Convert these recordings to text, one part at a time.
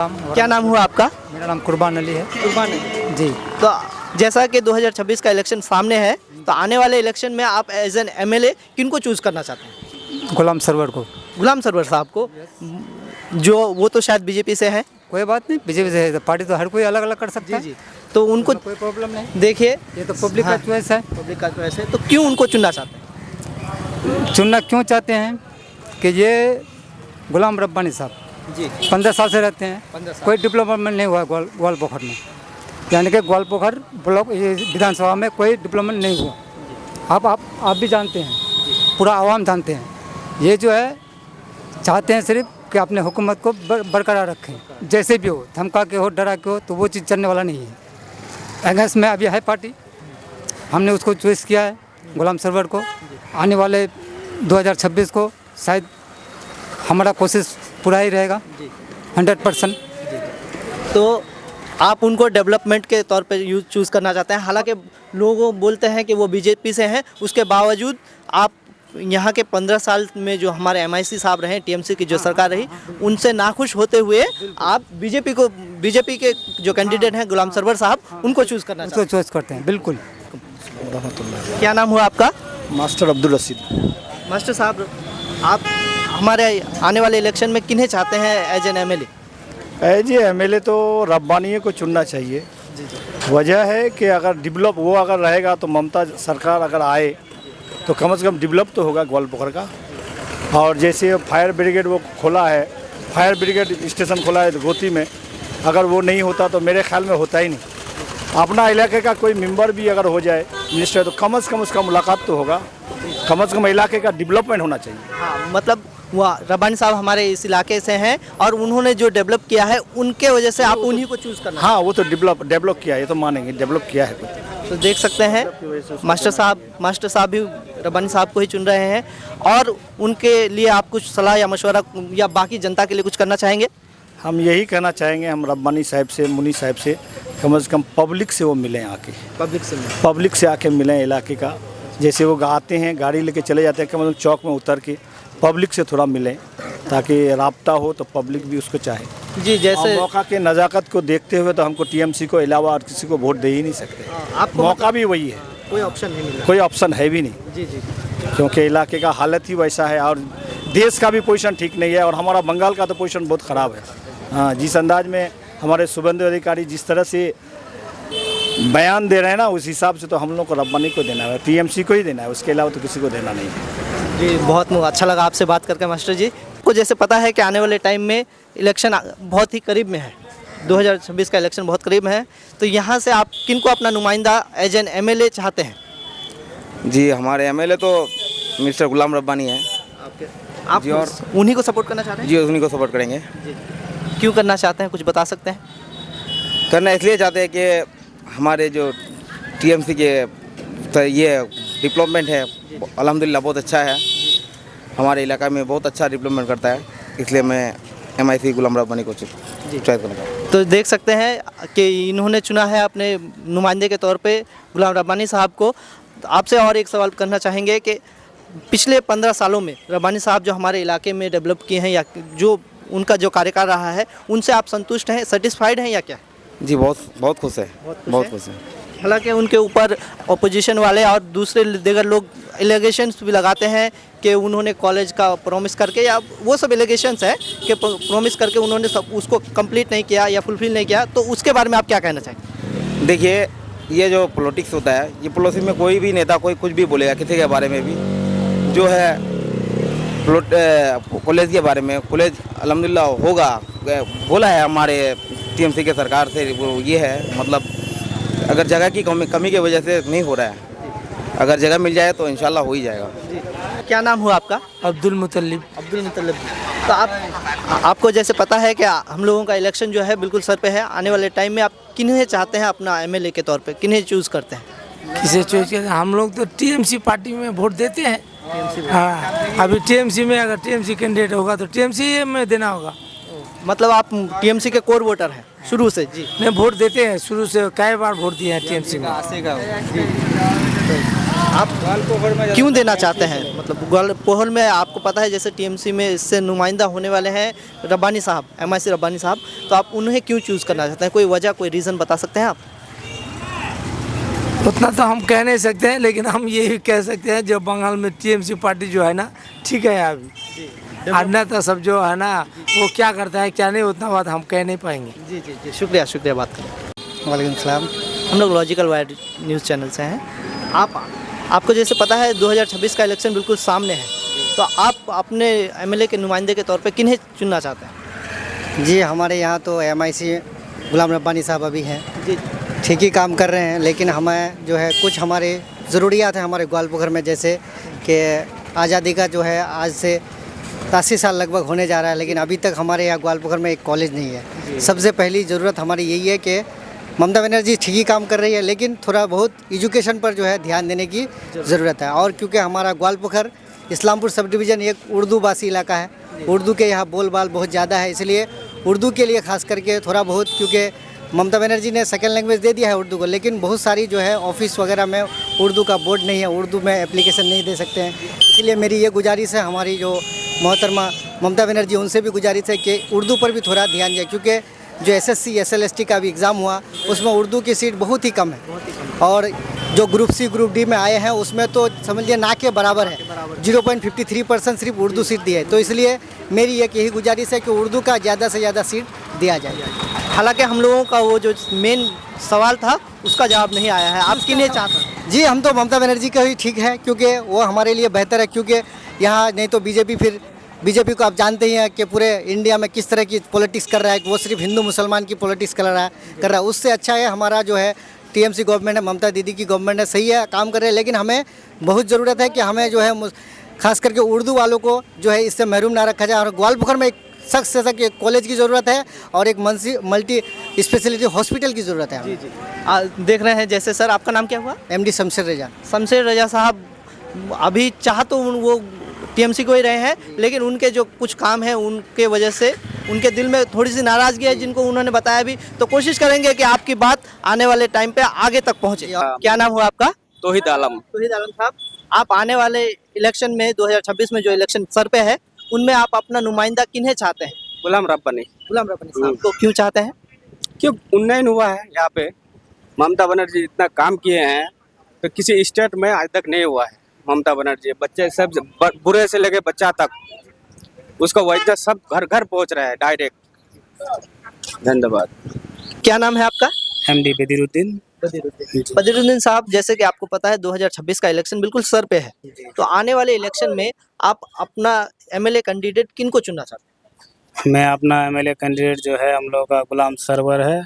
क्या नाम हुआ आपका? मेरा नाम कुर्बान अली है। कुर्बान जी। तो जैसा कि 2026 का इलेक्शन सामने है, तो आने वाले इलेक्शन में आप एज एन एमएलए किनको चूज करना चाहते हैं? गुलाम सरवर को। गुलाम सरवर साहब को, जो वो तो शायद बीजेपी से हैं। कोई बात नहीं, बीजेपी से है तो पार्टी तो हर कोई अलग अलग कर सकता है। जी। तो उनको कोई प्रॉब्लम नहीं। देखिए, ये तो पब्लिक का चॉइस है। पब्लिक का चॉइस है, तो क्यों उनको चुनना चाहते हैं? चुनना क्यों चाहते हैं कि ये गुलाम रब्बानी साहब जी 15 साल से रहते हैं। 15 साल। कोई डेवलपमेंट नहीं हुआ ग्वालपोखर में, यानी कि ग्वालपोखर ब्लॉक ये विधानसभा में कोई डेवलपमेंट नहीं हुआ। आप भी जानते हैं, पूरा आवाम जानते हैं। ये जो है चाहते हैं सिर्फ कि अपने हुकूमत को बरकरार रखें, जैसे भी हो, धमका के हो, डरा के हो, तो वो चीज़ चलने वाला नहीं है। अगेंस्ट में अभी है पार्टी, हमने उसको चॉइस किया है गुलाम सरवर को। आने वाले 2026 को शायद हमारा कोशिश पूरा ही रहेगा 100%। तो आप उनको डेवलपमेंट के तौर पे यूज चूज़ करना चाहते हैं। हालांकि लोग बोलते हैं कि वो बीजेपी से हैं, उसके बावजूद आप यहाँ के 15 साल में जो हमारे एमआईसी साहब रहे, टीएमसी की जो सरकार रही, उनसे नाखुश होते हुए आप बीजेपी के जो कैंडिडेट हैं गुलाम सरवर साहब, उनको चूज़ करना उसको चाहते चॉइस करते हैं। बिल्कुल। हैं। क्या नाम हुआ आपका? मास्टर अब्दुल रशीद। मास्टर साहब, आप हमारे आने वाले इलेक्शन में किन्हें चाहते हैं as an MLA? As MLA तो रब्बानी को चुनना चाहिए। वजह है कि अगर डेवलप वो अगर रहेगा तो ममता सरकार अगर आए तो कम से कम डेवलप तो होगा ग्वालपोखर का। और जैसे फायर ब्रिगेड वो खोला है, फायर ब्रिगेड स्टेशन खोला है गोती में, अगर वो नहीं होता तो मेरे ख्याल में होता ही नहीं। अपना इलाके का कोई मेंबर भी अगर हो जाए मिनिस्टर, तो कम से कम उसका मुलाकात तो होगा। कम से कम इलाके का डेवलपमेंट होना चाहिए। हाँ, मतलब वह रब्बानी साहब हमारे इस इलाके से हैं और उन्होंने जो डेवलप किया है उनके वजह से आप उन्हीं को चूज़ करना। हाँ, वो तो डेवलप किया है, ये तो मानेंगे, डेवलप किया है। तो देख सकते हैं मास्टर साहब भी रब्बानी साहब को ही चुन रहे हैं। और उनके लिए आप कुछ सलाह या मशवरा या बाकी जनता के लिए कुछ करना चाहेंगे? हम यही कहना चाहेंगे, हम रब्बानी साहब से, मुनी साहब से कम पब्लिक से वो मिलें आके, पब्लिक से आके मिलें इलाके का। जैसे वो आते हैं गाड़ी लेके चले जाते हैं, कम चौक में उतर के पब्लिक से थोड़ा मिलें, ताकि राब्ता हो तो पब्लिक भी उसको चाहे। जी, जैसे मौका के नज़ाकत को देखते हुए तो हमको टीएमसी को अलावा और किसी को वोट दे ही नहीं सकते। आपको मौका भी वही है, कोई ऑप्शन नहीं मिला। कोई ऑप्शन है भी नहीं। जी। क्योंकि इलाके का हालत ही वैसा है और देश का भी पोजीशन ठीक नहीं है, और हमारा बंगाल का तो पोजीशन बहुत ख़राब है। हाँ, जिस अंदाज में हमारे शुभेंदु अधिकारी जिस तरह से बयान दे रहे हैं ना, उस हिसाब से तो हम लोग को रब्बानी को देना है, टीएमसी को ही देना है, उसके अलावा तो किसी को देना नहीं है। जी, बहुत अच्छा लगा आपसे बात करके मास्टर जी। को जैसे पता है कि आने वाले टाइम में इलेक्शन बहुत ही करीब में है, 2026 का इलेक्शन बहुत करीब में है, तो यहाँ से आप किनको अपना नुमाइंदा एज एन एमएलए चाहते हैं? जी, हमारे एमएलए तो मिस्टर गुलाम रब्बानी हैं। आप जी, और उन्हीं को सपोर्ट करना चाहते हैं? जी, उन्हीं को सपोर्ट करेंगे। जी। क्यों करना चाहते हैं, कुछ बता सकते हैं? करना इसलिए चाहते हैं कि हमारे जो टीएमसी के तो ये डेवलपमेंट है अल्हम्दुलिल्लाह बहुत अच्छा है, हमारे इलाका में बहुत अच्छा डेवलपमेंट करता है, इसलिए मैं एमआईसी गुलाम रब्बानी को चॉइस करना चाहता हूँ। तो देख सकते हैं कि इन्होंने चुना है अपने नुमाइंदे के तौर पे गुलाम रब्बानी साहब को। तो आपसे और एक सवाल करना चाहेंगे कि पिछले 15 सालों में रब्बानी साहब जो हमारे इलाके में डेवलप किए हैं या जो उनका जो कार्यकाल रहा है, उनसे आप संतुष्ट हैं, सेटिस्फाइड हैं या क्या? जी, बहुत खुश है, बहुत खुश है। हालांकि उनके ऊपर अपोजिशन वाले और दूसरे दीगर लोग एलिगेशंस भी लगाते हैं कि उन्होंने कॉलेज का प्रॉमिस करके, या वो सब एलिगेशंस है कि प्रॉमिस करके उन्होंने सब उसको कंप्लीट नहीं किया या फुलफिल नहीं किया, तो उसके बारे में आप क्या कहना चाहेंगे? देखिए, ये जो पॉलिटिक्स होता है, ये पॉलिटिक्स में कोई भी नेता कोई कुछ भी बोलेगा किसी के बारे में भी, जो है कॉलेज के बारे में, कॉलेज अल्हम्दुलिल्लाह होगा बोला है हमारे टीएमसी के सरकार से। वो ये है, मतलब अगर जगह की कमी की वजह से नहीं हो रहा है, अगर जगह मिल जाए तो इंशाल्लाह हो ही जाएगा। क्या नाम हुआ आपका? अब्दुल मुतल्लिब। तो आपको जैसे पता है कि हम लोगों का इलेक्शन जो है बिल्कुल सर पे है, आने वाले टाइम में आप किन्हें चाहते हैं अपना एमएलए के तौर पे, किन्हें चूज़ करते हैं? किसे चॉइस करते हैं? हम लोग तो टीएमसी पार्टी में वोट देते हैं। हाँ, अभी टीएमसी में अगर टीएमसी कैंडिडेट होगा तो टीएमसी में देना होगा। मतलब आप टीएमसी के कोर वोटर हैं शुरू से? जी, नहीं, वोट देते हैं शुरू से, कई बार वोट दिए हैं टीएमसी में। आप क्यों देना चाहते हैं? मतलब ग्वालपोहर में आपको पता है जैसे टीएमसी में इससे नुमाइंदा होने वाले हैं रब्बानी साहब, एमआईसी रब्बानी साहब, तो आप उन्हें क्यों चूज़ करना चाहते हैं? कोई वजह, कोई रीज़न बता सकते हैं आप? उतना तो हम कह नहीं सकते हैं, लेकिन हम यही कह सकते हैं जो बंगाल में टीएमसी पार्टी जो है ना ठीक है अभी। अन्यथा सब जो है ना वो क्या करता है क्या नहीं उतना बात हम कह नहीं पाएंगे। जी जी जी, शुक्रिया शुक्रिया बात करें। वालेकुम सलाम। हम लोग लॉजिकल वाइड न्यूज़ चैनल से हैं। आपको जैसे पता है 2026 का इलेक्शन बिल्कुल सामने है, तो आप अपने एमएलए के नुमाइंदे के तौर पे किन्हें चुनना चाहते हैं? जी हमारे यहाँ तो एमआईसी गुलाम रब्बानी साहब अभी हैं, जी ठीक ही काम कर रहे हैं, लेकिन हमें जो है कुछ हमारे ज़रूरियात हैं हमारे ग्वालपोखर में, जैसे कि आज़ादी का जो है आज से 80 साल लगभग होने जा रहा है, लेकिन अभी तक हमारे यहाँ ग्वालपोखर में एक कॉलेज नहीं है। सबसे पहली ज़रूरत हमारी यही है कि ममता बनर्जी ठीक ही काम कर रही है, लेकिन थोड़ा बहुत एजुकेशन पर जो है ध्यान देने की ज़रूरत है। और क्योंकि हमारा ग्वालपोखर इस्लामपुर सब डिवीज़न एक उर्दू भाषी इलाका है, उर्दू के यहाँ बोलबाल बहुत ज़्यादा है, इसलिए उर्दू के लिए खास करके थोड़ा बहुत, क्योंकि ममता बनर्जी ने सेकेंड लैंग्वेज दे दिया है उर्दू को, लेकिन बहुत सारी जो है ऑफिस वगैरह में उर्दू का बोर्ड नहीं है, उर्दू में एप्लीकेशन नहीं दे सकते हैं। इसलिए मेरी ये गुजारिश है हमारी जो मोहतरमा ममता बनर्जी, उनसे भी गुजारिश है कि उर्दू पर भी थोड़ा ध्यान दें, क्योंकि जो एसएससी SLST का भी एग्ज़ाम हुआ उसमें उर्दू की सीट बहुत ही कम है, और जो ग्रुप C ग्रुप D में आए हैं उसमें तो समझिए ना के बराबर है, 0.53% सिर्फ उर्दू सीट दी है। तो इसलिए मेरी एक यही गुजारिश है कि उर्दू का ज़्यादा से ज़्यादा सीट दिया जाए। हालांकि हम लोगों का वो जो मेन सवाल था उसका जवाब नहीं आया है, आप किन्हें चाहते हैं? जी हम तो ममता बनर्जी का ही ठीक है, क्योंकि वो हमारे लिए बेहतर है, क्योंकि यहाँ नहीं तो बीजेपी को आप जानते ही हैं कि पूरे इंडिया में किस तरह की पॉलिटिक्स कर रहा है, वो सिर्फ हिंदू मुसलमान की पॉलिटिक्स कर रहा है। उससे अच्छा है हमारा जो है टीएमसी गवर्नमेंट है, ममता दीदी की गवर्नमेंट है, सही है काम कर रहे हैं, लेकिन हमें बहुत ज़रूरत है कि हमें जो है खास करके उर्दू वालों को जो है इससे महरूम ना रखा जाए। और ग्वालपोखर में एक सख्त से सख्त एक कॉलेज की ज़रूरत है और एक मल्टी स्पेशलिटी हॉस्पिटल की ज़रूरत है। जी जी, देख रहे हैं जैसे सर, आपका नाम क्या हुआ? MD शमशेर रजा। शमशेर रजा साहब अभी चाह तो वो टीएमसी को ही रहे हैं, लेकिन उनके जो कुछ काम है उनके वजह से उनके दिल में थोड़ी सी नाराज़गी है, जिनको उन्होंने बताया भी, तो कोशिश करेंगे कि आपकी बात आने वाले टाइम पे आगे तक पहुंचे। क्या नाम हुआ आपका? तौहीद आलम। तौहीद आलम साहब, आप आने वाले इलेक्शन में 2026 में जो इलेक्शन सर पे है उनमें आप अपना नुमाइंदा किन्हें चाहते हैं? गुलाम रब्बानी। गुलाम रब्बानी साहब को क्यों चाहते हैं? क्यों उन्नयन हुआ है यहाँ पे, ममता बनर्जी इतना काम किए हैं तो किसी स्टेट में आज तक नहीं हुआ है। ममता बनर्जी बच्चे सब बुरे से लेके बच्चा तक उसका वैसा सब घर घर पहुँच रहा है डायरेक्ट। धन्यवाद। क्या नाम है आपका? MD बदरुद्दीन। बदरुद्दीन साहब, जैसे कि आपको पता है 2026 का इलेक्शन बिल्कुल सर पे है, तो आने वाले इलेक्शन में आप अपना एमएलए कैंडिडेट किन को चुनना चाहते हैं? मैं अपना एमएलए कैंडिडेट जो है हम लोग का गुलाम सरवर है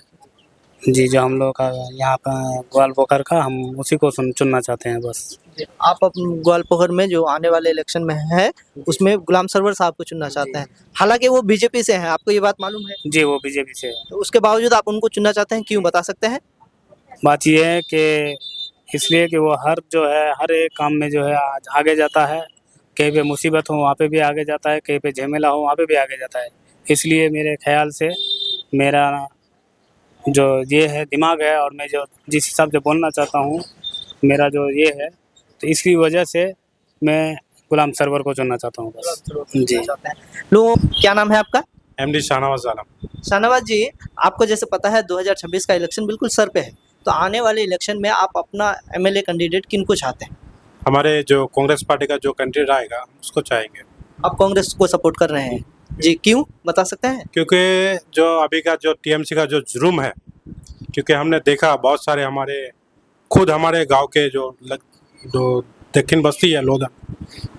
जी, जो हम लोग का यहाँ का ग्वालपोखर का, हम उसी को चुनना चाहते हैं बस। आप ग्वालपोखर में जो आने वाले इलेक्शन में है उसमें गुलाम सरवर साहब को चुनना चाहते हैं, हालांकि वो बीजेपी से हैं, आपको ये बात मालूम है? जी वो बीजेपी से है। तो उसके बावजूद आप उनको चुनना चाहते हैं, क्यों बता सकते हैं? बात ये है कि इसलिए कि वो हर एक काम में जो है आज आगे जाता है, कहीं पे मुसीबत हो वहाँ पे भी आगे जाता है, कहीं पे झमेला हो वहाँ पे भी आगे जाता है। इसलिए मेरे ख्याल से मेरा जो ये है दिमाग है, और मैं जो जिस हिसाब से बोलना चाहता हूँ, मेरा जो ये है, तो इसकी वजह से मैं गुलाम सरवर को चुनना चाहता हूँ बस। जी लोगों, क्या नाम है आपका? MD शाहनवाज आलम। शाहनवाज जी, आपको जैसे पता है 2026 का इलेक्शन बिल्कुल सर पे है, तो आने वाले इलेक्शन में आप अपना एमएलए कैंडिडेट किन को चाहते हैं? हमारे जो कांग्रेस पार्टी का जो कैंडिडेट आएगा उसको चाहेंगे। आप कांग्रेस को सपोर्ट कर रहे हैं जी, क्यों बता सकते हैं? क्योंकि जो अभी का जो टीएमसी का जो जुर्म है, क्योंकि हमने देखा बहुत सारे खुद हमारे गांव के जो दक्षिण बस्ती है लोधा,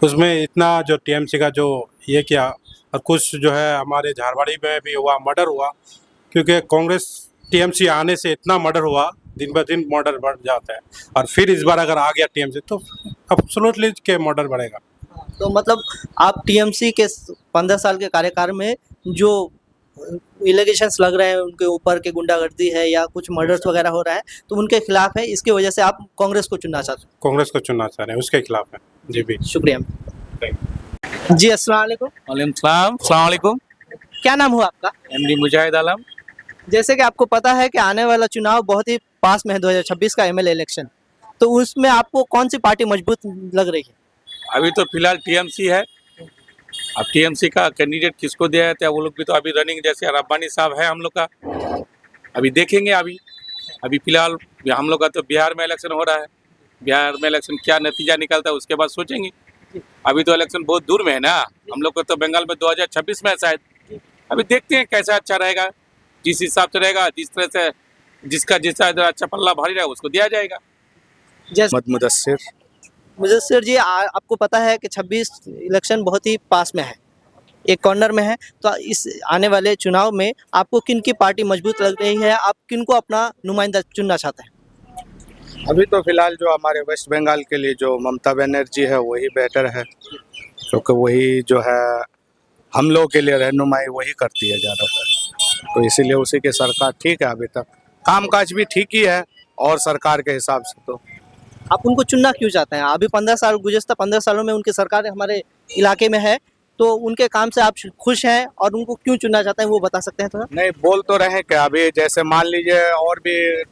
उसमें इतना जो टीएमसी का जो ये किया, और कुछ जो है हमारे झारवाड़ी में भी हुआ, मर्डर हुआ, क्योंकि कांग्रेस टीएमसी आने से इतना मर्डर हुआ, दिन ब दिन मर्डर बढ़ जाता है, और फिर इस बार अगर आ गया टीएमसी तो एब्सोल्युटली के मर्डर बढ़ेगा। तो मतलब आप टीएमसी के 15 साल के कार्यकाल में जो एलिगेशंस लग रहे हैं उनके ऊपर के गुंडागर्दी है या कुछ मर्डर्स वगैरह हो रहा है, तो उनके खिलाफ है, इसकी वजह से आप कांग्रेस को चुनना चाहते हैं? कांग्रेस को चुनना चाह रहे हैं, उसके खिलाफ है जी। भी शुक्रिया जी। अस्सलाम वालेकुम। वालेकुम सलाम। क्या नाम हुआ आपका? MD मुजाहिद आलम। जैसे कि आपको पता है कि आने वाला चुनाव बहुत ही पास में है, 2026 का एमएलए इलेक्शन, तो उसमें आपको कौन सी पार्टी मजबूत लग रही है? अभी तो फिलहाल टीएमसी है। अब टीएमसी का कैंडिडेट किसको दिया जाता है, वो लोग भी तो अभी रनिंग, जैसे रब्बानी साहब है हम लोग का, अभी देखेंगे। अभी फिलहाल हम लोग का तो बिहार में इलेक्शन हो रहा है। बिहार में इलेक्शन क्या नतीजा निकलता है उसके बाद सोचेंगे। अभी तो इलेक्शन बहुत दूर में है ना, हम लोग को तो बंगाल में 2026 में है शायद। अभी देखते हैं कैसा अच्छा रहेगा, जिस हिसाब से रहेगा, जिस तरह से जिसका अच्छा पल्ला भारी रहेगा उसको दिया जाएगा। जैसे मुदस्सिर। मुजस्सिर जी, आपको पता है कि 26 इलेक्शन बहुत ही पास में है, एक कॉर्नर में है, तो इस आने वाले चुनाव में आपको किन की पार्टी मजबूत लग रही है? आप किन को अपना नुमाइंदा चुनना चाहते हैं? अभी तो फिलहाल जो हमारे वेस्ट बंगाल के लिए जो ममता बनर्जी है वही बेहतर है, क्योंकि वही जो है हम लोग के लिए रहनुमाई वही करती है ज़्यादातर, तो इसीलिए उसी की सरकार ठीक है। अभी तक कामकाज भी ठीक ही है, और सरकार के हिसाब से तो आप उनको चुनना क्यों चाहते हैं? अभी 15 साल, गुज़श्ता 15 सालों में उनकी सरकार हमारे इलाके में है, तो उनके काम से आप खुश हैं और उनको क्यों चुनना चाहते हैं, वो बता सकते हैं थोड़ा? नहीं बोल तो रहे कि अभी जैसे मान लीजिए और भी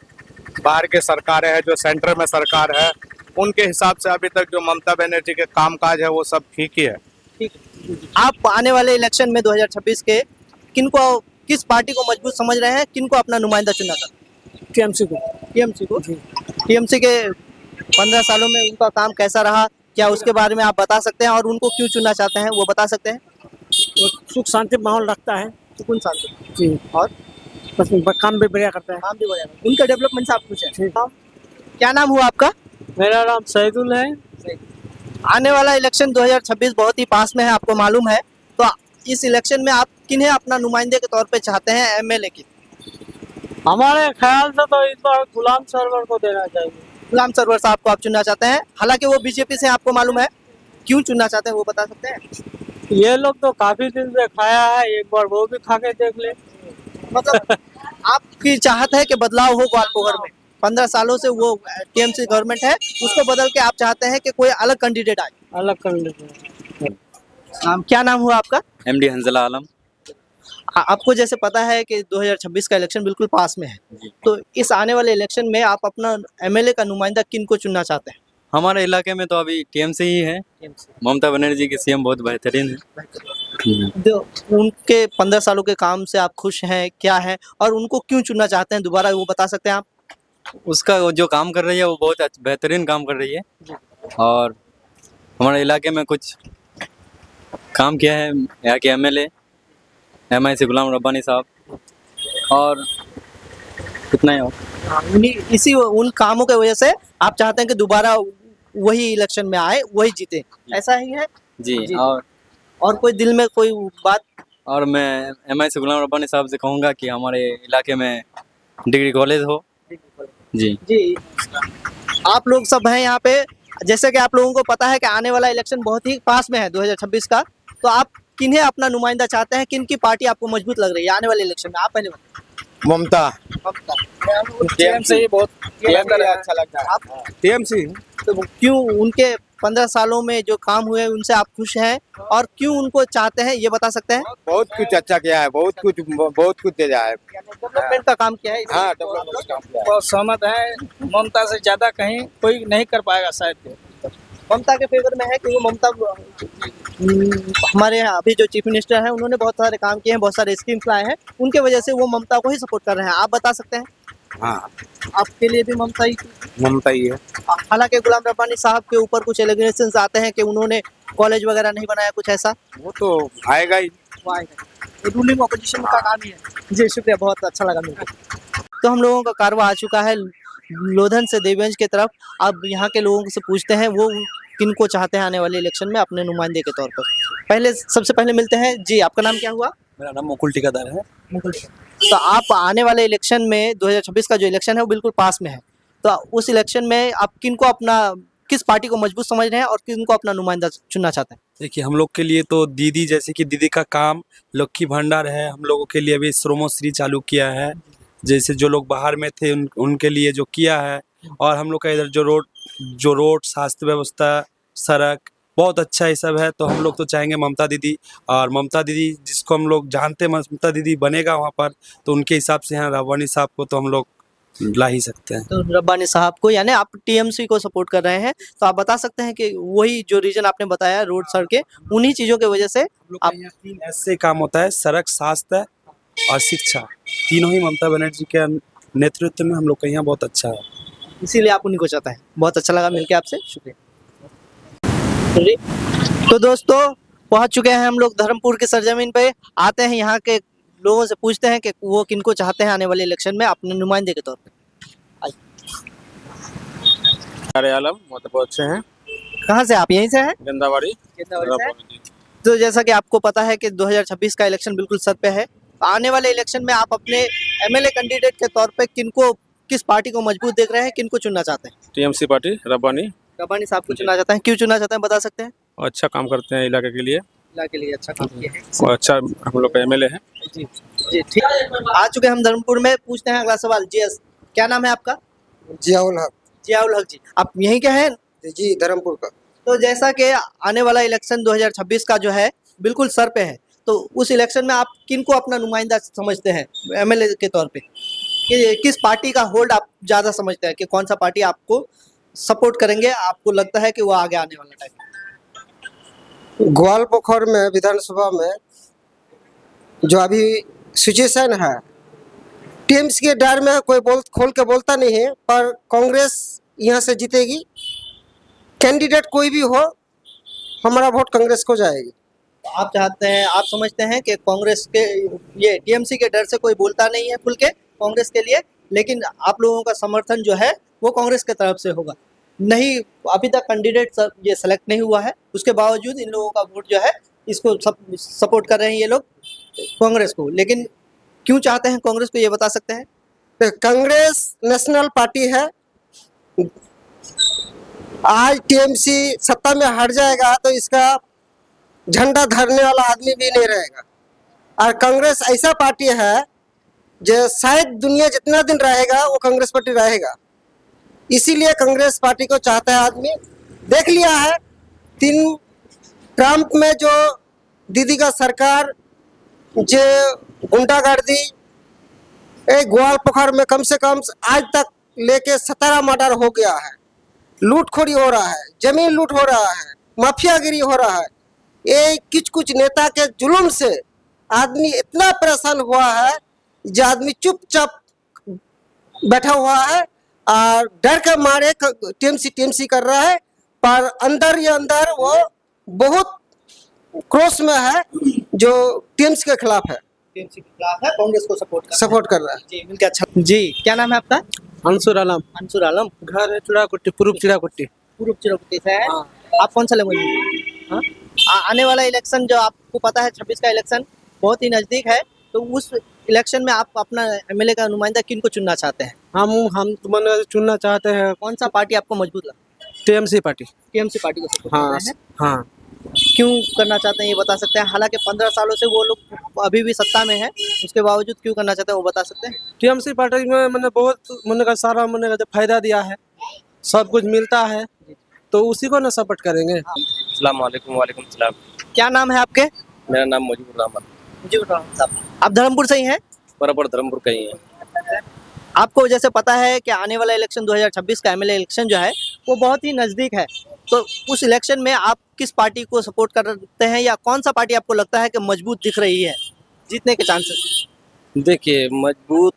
बाहर के सरकारें हैं, जो सेंटर में सरकार है, उनके हिसाब से अभी तक जो ममता बनर्जी के कामकाज है वो सब ठीक ही है। ठीक है। आप आने वाले इलेक्शन में 2026 के किस पार्टी को मजबूत समझ रहे हैं, किनको अपना नुमाइंदा चुनना चाहते हैं? टीएमसी को। टीएमसी को? टीएमसी के 15 सालों में उनका काम कैसा रहा, क्या उसके बारे में आप बता सकते हैं, और उनको क्यों चुनना चाहते हैं वो बता सकते हैं? सुख शांति माहौल रखता है सुकून शांति जी, और बस काम भी बढ़िया करता है। काम भी बढ़िया, उनका डेवलपमेंट से आप खुश हैं? क्या नाम हुआ आपका? मेरा नाम सईदुल है। आने वाला इलेक्शन 2026 बहुत ही पास में है, आपको मालूम है, तो इस इलेक्शन में आप किन्हें अपना नुमाइंदे के तौर पे चाहते हैं, एमएलए की? हमारे ख्याल से तो इस बार गुलाम सरवर को देना चाहिए। गुलाम सरवर साहब को आप चुनना चाहते हैं, हालांकि वो बीजेपी से, आपको मालूम है, क्यों चुनना चाहते हैं वो बता सकते हैं? ये लोग तो काफी दिन से खाया है, एक बार वो भी खा के देख ले। मतलब आपकी चाहत है कि बदलाव हो ग्वालपोखर में? 15 सालों से वो टीएमसी गवर्नमेंट है, उसको बदल के आप चाहते हैं कि कोई अलग कैंडिडेट आए? अलग कर लेते हैं। क्या नाम हुआ आपका? एमडी हंजला आलम। आपको जैसे पता है कि 2026 का इलेक्शन बिल्कुल पास में है, तो इस आने वाले इलेक्शन में आप अपना एमएलए का नुमाइंदा किन को चुनना चाहते हैं? हमारे इलाके में तो अभी टीएमसी ही है। ममता बनर्जी की सीएम बहुत बेहतरीन है। उनके 15 सालों के काम से आप खुश हैं, क्या है, और उनको क्यों चुनना चाहते हैं दोबारा, वो बता सकते हैं आप? उसका जो काम कर रही है वो बहुत बेहतरीन काम कर रही है, और हमारे इलाके में कुछ काम किया है यहाँ के एमएलए MI से गुलाम रब्बानी साहब, और कितना ही हो। उन कामों की वजह से आप चाहते हैं कि दोबारा वही इलेक्शन में आए, वही जीते, ऐसा ही है जी, जी। और कोई दिल में कोई बात? और मैं MI से गुलाम रब्बानी साहब से कहूँगा कि हमारे इलाके में डिग्री कॉलेज हो। जी जी, आप लोग सब हैं यहाँ पे, जैसे कि आप लोगों को पता है कि आने वाला इलेक्शन बहुत ही पास में है 2026 का, तो आप किन्हें अपना नुमाइंदा चाहते हैं, किन की पार्टी आपको मजबूत लग रही है आने वाले इलेक्शन में? आप पहले बताएं। ममता। टीएमसी ही बहुत अच्छा लगता है। आप टीएमसी तो क्यों उनके 15 सालों में जो काम हुए उनसे आप खुश हैं, और क्यों उनको चाहते हैं ये बता सकते हैं? बहुत कुछ अच्छा किया है, बहुत कुछ दिया है। डेवलपमेंट का काम किया है, हाँ, डेवलपमेंट काम किया है। बहुत सहमत है। ममता से ज्यादा कहीं कोई नहीं कर पाएगा शायद। ममता के फेवर में है कि वो ममता, हमारे यहाँ अभी जो चीफ मिनिस्टर हैं उन्होंने बहुत सारे काम किए हैं, बहुत सारे स्कीम्स लाए हैं, उनके वजह से वो ममता को ही सपोर्ट कर रहे हैं, आप बता सकते हैं? हाँ, आपके लिए भी ममता ही? ममता ही है। हालांकि गुलाम रब्बानी साहब के ऊपर कुछ एलिगेशंस आते हैं कि उन्होंने कॉलेज वगैरह नहीं बनाया, कुछ ऐसा? वो तो आएगा ही। रूलिंग ऑपोजिशन का काम ही है। जी शुक्रिया, बहुत अच्छा लगा मिलकर। तो हम लोगों का कारवा आ चुका है लोधन से देवगंज की तरफ। अब यहाँ के लोगों से पूछते हैं वो किनको चाहते हैं आने वाले इलेक्शन में अपने नुमाइंदे के तौर पर। सबसे पहले मिलते हैं। जी, आपका नाम क्या हुआ? मेरा नाम मुकुल टिकादार है। तो आप आने वाले इलेक्शन में 2026 का जो इलेक्शन है वो बिल्कुल पास में है, तो उस इलेक्शन में आप किनको अपना, किस पार्टी को मजबूत समझ रहे हैं और किनको अपना नुमाइंदा चुनना चाहते हैं? देखिए, हम लोग के लिए तो दीदी, जैसे कि दीदी का काम लक्की भंडार है, हम लोगों के लिए अभी श्रोमोश्री चालू किया है, जैसे जो लोग बाहर में थे उनके लिए जो किया है, और हम लोग का इधर जो रोड स्वास्थ्य व्यवस्था, सड़क बहुत अच्छा ये सब है। तो हम लोग तो चाहेंगे ममता दीदी, और ममता दीदी जिसको हम लोग जानते हैं ममता दीदी बनेगा वहाँ पर, तो उनके हिसाब से हैं रब्बानी साहब को तो हम लोग ला ही सकते हैं। तो रब्बानी साहब को, यानी आप टीएमसी को सपोर्ट कर रहे हैं, तो आप बता सकते हैं कि वही जो रीजन आपने बताया, रोड सड़कें, उन्हीं चीज़ों की वजह से आप तीन ऐसे काम होता है, सड़क, स्वास्थ्य और शिक्षा, तीनों ही ममता बनर्जी के नेतृत्व में हम लोग का यहाँ बहुत अच्छा है। इसीलिए आप उन्हीं को चाहते हैं। बहुत अच्छा लगा मिलके आपसे, शुक्रिया। तो दोस्तों, पहुंच चुके हैं हम लोग धर्मपुर की सरजमीन पे। आते हैं यहाँ के लोगों से, पूछते हैं कि वो किनको चाहते हैं आने वाले इलेक्शन में अपने नुमाइंदे के तौर पे। अरे आलम बहुत अच्छे हैं। कहाँ से आप? यहीं से हैं? गंदावाड़ी। तो जैसा कि आपको पता है कि 2026 का इलेक्शन बिल्कुल सर पे है। आने वाले इलेक्शन में आप अपने एमएलए कैंडिडेट के तौर पे किनको, किस पार्टी को मजबूत देख रहे हैं, किनको चुनना चाहते हैं? TMC party Rabbani. रब्बानी साहब को चुनना चाहते हैं। क्यों चुनना चाहते हैं, बता सकते हैं? अच्छा काम करते हैं इलाके के लिए, के लिए अच्छा काम किया है और अच्छा हम लोग का एमएलए है। जी जी, ठीक। आ चुके हम धर्मपुर में, पूछते हैं अगला सवाल। जी, क्या नाम है आपका? जियाउल हक। जियाउल हक जी, आप यहीं के हैं? जी, धर्मपुर का। तो जैसा कि आने वाला इलेक्शन 2026 का जो है बिल्कुल सर पे है, तो उस इलेक्शन में आप किनको अपना नुमाइंदा समझते हैं एमएलए के तौर पे? कि किस पार्टी का होल्ड आप ज़्यादा समझते हैं कि कौन सा पार्टी आपको सपोर्ट करेंगे, आपको लगता है कि वो आगे आने वाला टाइम? ग्वालपोखर में विधानसभा में जो अभी सिचुएशन है, टीएमसी के डर में कोई खोल के बोलता नहीं है, पर कांग्रेस यहाँ से जीतेगी। कैंडिडेट कोई भी हो, हमारा वोट कांग्रेस को जाएगी। आप चाहते हैं, आप समझते हैं कि कांग्रेस के, ये टीएमसी के डर से कोई बोलता नहीं है खुल के कांग्रेस के लिए, लेकिन आप लोगों का समर्थन जो है वो कांग्रेस की तरफ से होगा। नहीं, अभी तक कैंडिडेट ये सेलेक्ट नहीं हुआ है, उसके बावजूद इन लोगों का वोट जो है इसको सपोर्ट कर रहे हैं ये लोग कांग्रेस को। लेकिन क्यों चाहते हैं कांग्रेस को, ये बता सकते हैं? तो कांग्रेस नेशनल पार्टी है। आज टीएमसी सत्ता में हट जाएगा तो इसका झंडा धरने वाला आदमी भी नहीं रहेगा। और कांग्रेस ऐसा पार्टी है जो शायद दुनिया जितना दिन रहेगा वो कांग्रेस पार्टी रहेगा। इसीलिए कांग्रेस पार्टी को चाहता है आदमी। देख लिया है 3 ट्रम्प में जो दीदी का सरकार जो गुंडागर्दी, ग्वालपोखर में कम से कम आज तक लेके 17 मर्डर हो गया है, लूटखोरी हो रहा है, जमीन लूट हो रहा है, माफियागिरी हो रहा है। ये कुछ नेता के जुल्म से आदमी इतना परेशान हुआ है, जो आदमी चुपचाप बैठा हुआ है और डर के मारे टीएमसी कर रहा है, पर अंदर ही अंदर वो बहुत क्रोश में है जो टीएमसी के खिलाफ है, टीएमसी के खिलाफ है, कांग्रेस को सपोर्ट कर रहा है। जी, मिलकर अच्छा। जी, क्या नाम है आपका? अंसुर आलम। अंसुर आलम, घर है चुड़ाकुट्टी, पूर्व चिड़ाकुट्टी। पूर्व चिरकुटी से है। आप कौन सा लेंगे? आने वाला इलेक्शन जो आपको पता है 26 का इलेक्शन बहुत ही नज़दीक है, तो उस इलेक्शन में आप अपना एमएलए का नुमाइंदा किनको चुनना चाहते हैं? हम तुम्हें चुनना चाहते हैं कौन सा पार्टी आपको मजबूत लगता है? TMC party. टीएमसी पार्टी को सपोर्ट हाँ करते हैं। हाँ। क्यों करना चाहते हैं ये बता सकते हैं? हालांकि 15 सालों से वो लोग अभी भी सत्ता में है, उसके बावजूद क्यों करना चाहते हैं वो बता सकते हैं? टीएमसी पार्टी में मैंने बहुत मैंने का सारा मैंने का फायदा दिया है, सब कुछ मिलता है, तो उसी को ना सपोर्ट करेंगे। अस्सलाम वालेकुम। वालेकुम सलाम। क्या नाम है आपके? मेरा नाम मुजीबुर रहमान। मुजीबुर रहमान साहब, आप धर्मपुर से ही हैं? बराबर धर्मपुर का ही है। आपको जैसे पता है कि आने वाला इलेक्शन 2026 का एमएलए इलेक्शन जो है वो बहुत ही नज़दीक है, तो उस इलेक्शन में आप किस पार्टी को सपोर्ट करते हैं, या कौन सा पार्टी आपको लगता है कि मजबूत दिख रही है, जीतने के चांसेस? देखिए, मजबूत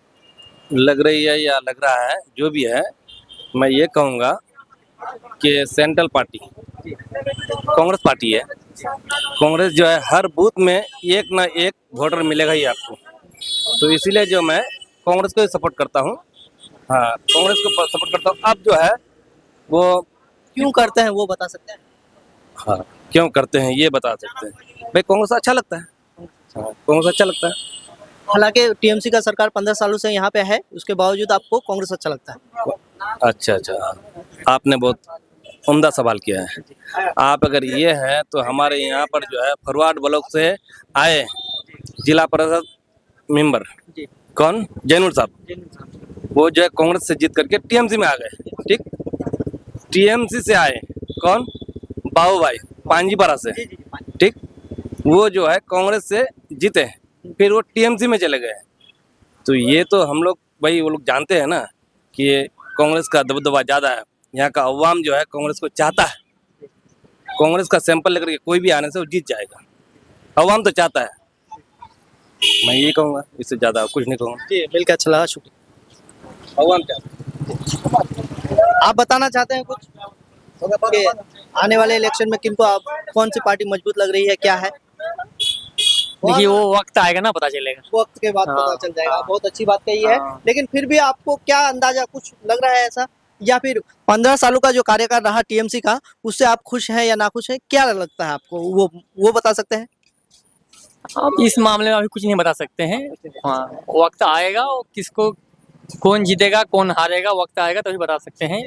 लग रही है या लग रहा है, जो भी है, मैं ये कहूँगा कि सेंट्रल पार्टी कांग्रेस पार्टी है। कांग्रेस जो है हर बूथ में एक ना एक वोटर मिलेगा ही आपको, तो इसीलिए जो मैं कांग्रेस को सपोर्ट करता हूँ। हाँ, कांग्रेस को सपोर्ट करता हूँ। अब जो है वो क्यों करते हैं वो बता सकते हैं? हाँ, क्यों करते हैं ये बता सकते हैं। भाई कांग्रेस अच्छा लगता है। हाँ, कांग्रेस अच्छा लगता है। हालांकि टीएमसी का सरकार 15 सालों से यहाँ पे है, उसके बावजूद आपको कांग्रेस अच्छा लगता है? अच्छा अच्छा, आपने बहुत उम्दा सवाल किया है। आप अगर ये है तो हमारे यहाँ पर जो है फरवार्ड ब्लॉक से आए जिला परिषद मेंबर कौन, जैनुल साहब, वो जो है कांग्रेस से जीत करके टीएमसी में आ गए। ठीक, टीएमसी से आए कौन, बाबू भाई पांजीपारा से। ठीक, वो जो है कांग्रेस से जीते, फिर वो टीएमसी में चले गए। तो ये तो हम लोग भाई वो लोग जानते हैं ना कि कांग्रेस का दबदबा ज़्यादा है। यहाँ का अवाम जो है कांग्रेस को चाहता है। कांग्रेस का सैंपल लेकर के कोई भी आने से वो जीत जाएगा। अवाम तो चाहता है। मैं यही कहूँगा, इससे ज़्यादा कुछ नहीं कहूँगा। जी मिलकर अच्छा लगा, शुक्रिया। अवाम चाहता है। आप बताना चाहते हैं कुछ कि आने वाले इलेक्शन में किनको आप कौन सी पार्टी मजबूत लग रही है, क्या है? देखिए वो वक्त आएगा ना, पता चलेगा। वक्त के बाद पता चल जाएगा। बहुत अच्छी बात कही है। लेकिन फिर भी आपको क्या अंदाजा कुछ लग रहा है ऐसा, या फिर 15 सालों का जो कार्यकाल रहा टीएमसी का, उससे आप खुश हैं या नाखुश हैं, क्या लगता है आपको, वो बता सकते हैं? अब इस मामले में अभी कुछ नहीं बता सकते हैं। हाँ, वक्त आएगा और किसको, कौन जीतेगा कौन हारेगा, वक्त आएगा तभी बता सकते हैं।